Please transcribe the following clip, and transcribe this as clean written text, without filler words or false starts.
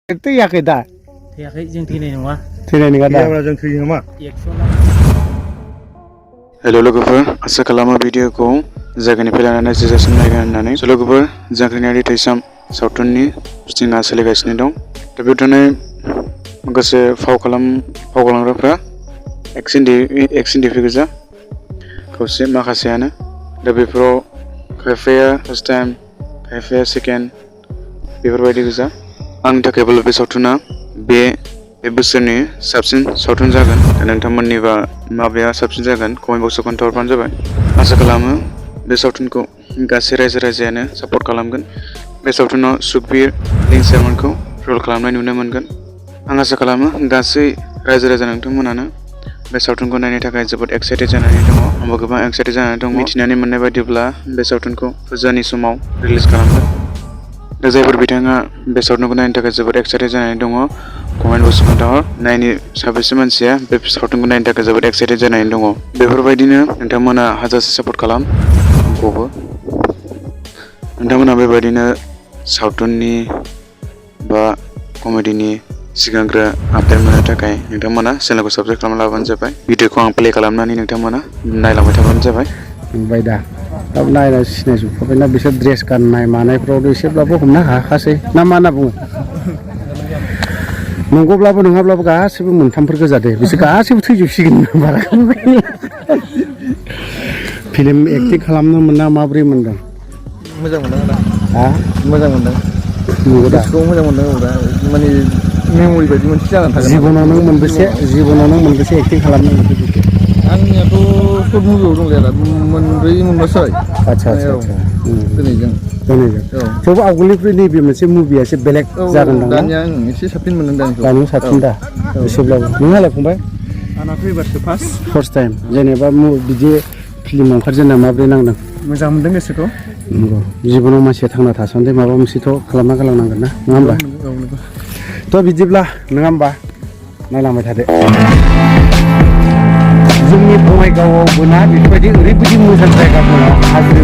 थैयाखै दा थैयाखै जों थैनाय नङा दा जों थैयो नामा? हेल' लोगोफोर आसा खालामो भिडिअखौ जागायनिफ्राय लानानै जोबजासिम नायगोन होननानै लोगोफोर जांख्रिनायारि थैसाम सावथुननि शुटिंआ सोलिगासिनो दं दा बेयाव माखासे फाव खालामग्राफ्रा एक्सन डिफि गोजा खावसे माखासेयानो दा बेफोराव खायफाया फार्स्ट टाइम खायफाया सेकेन्ड बेफोरबायदि गोजा आंनि थाखायबो बे सावथुना बे बोसोरनि साबसिन सावथुन जागोन दा नोंथांमोननिबा माबाया साबसिन जागोन कमेन्ट बक्सआव खोन्थाहरबानो जाबाय आसा खालामो बे सावथुनखौ गासै रायजोआनो सापर्ट खालामगोन बे सावथुनाव सुखबिर लिंसारमोनखौ रल खालामनाय नुनो मोनगोन आं आसा खालामो गासै रायजो नोंथांमोनानो बे सावथुनखौ नायनो थाखाय जोबोद एक्साइटेड जानानै दङ आंबो गोबां एक्साइटेड जानानै दं मिथिनानै मोननाय बायदिब्ला बे सावथुनखौ फुजानि समाव रिलिज खालामगोन दा जायफोर बिथाङा बे सावथुनखौ नायनो थाखाय जोबोद एक्साइटेड जानानै दङ कमेन्ट बक्सआव खोन्थाहर नायनो साबेसे मानसिया बे सावथुनखौ नायनो थाखाय जोबोद एक्साइटेड जानानै दङ बेफोरबायदिनो नोंथांमोना हाजासे सापर्ट खालाम आंखौबो नोंथांमोना बेबायदिनो सावथुननि बा कमेडिनि सिगांग्रो आपडेट मोननो थाखाय नोंथांमोना चेनेलखौ साबस्क्राइब खालामना लाबानो जाबाय भिडिअखौ आं प्ले खालामनानै नोंथांमोना नायलांबाय थाबानो जाबाय मोनबाय दा नायना सिनायजोबखाबायना बिसोर ड्रेस गाननाय मानायफ्रावथ' एसेब्लाबो हमनो हाखासै ना मा होनना बुङो नंगौब्लाबो नङाब्लाबो गासैबो मोनथामफोर गोजा दे बिसोर गासैबो थैजोबसिगोन बारा फिल्म एक्टिं खालामनो मोना माबोरै मोनदों मोजां मोनदों हा मोजां मोनदों नंगौ दा गोसोखौ मोजां मोनदों दा माने मेम'रि बायदि मोनसे जानानै थागोन जिबनाव नों मोनबेसे एक्टिं खालामनो मोनखो आंनियाथ' सर्ट मुभियाव दंलै आदा मोनब्रै मोनबासो जाबाय आदसा दिनैजों थेवबो आवगोलनिख्रुइ नैबे मोनसे मुभिया एसे बेलेग जागोन दां दानिया आं एसे साबसिन मोनदों दानिया साबसिन दा एसेब्लाबो नोंहालाय फंबाय आंनाथ' एबारसो फार्स्ट टाइम जेनेबा बिदि फिल्म ओंखारजेनना माबोरै नांदों मोजां मोनदों गोसोखौ नंगौ जिबनाव मानसिया थांना थासान्दि माबा मोनसेथ' खालामना गालांनांगोन ना नङा होमबा थ' बिदिब्ला नङा होमबा नायलांबाय थादो जोंनि बङाइगावआवबो ना बेफोरबायदि ओरैबायदि मोजां जायगा दङ हाजो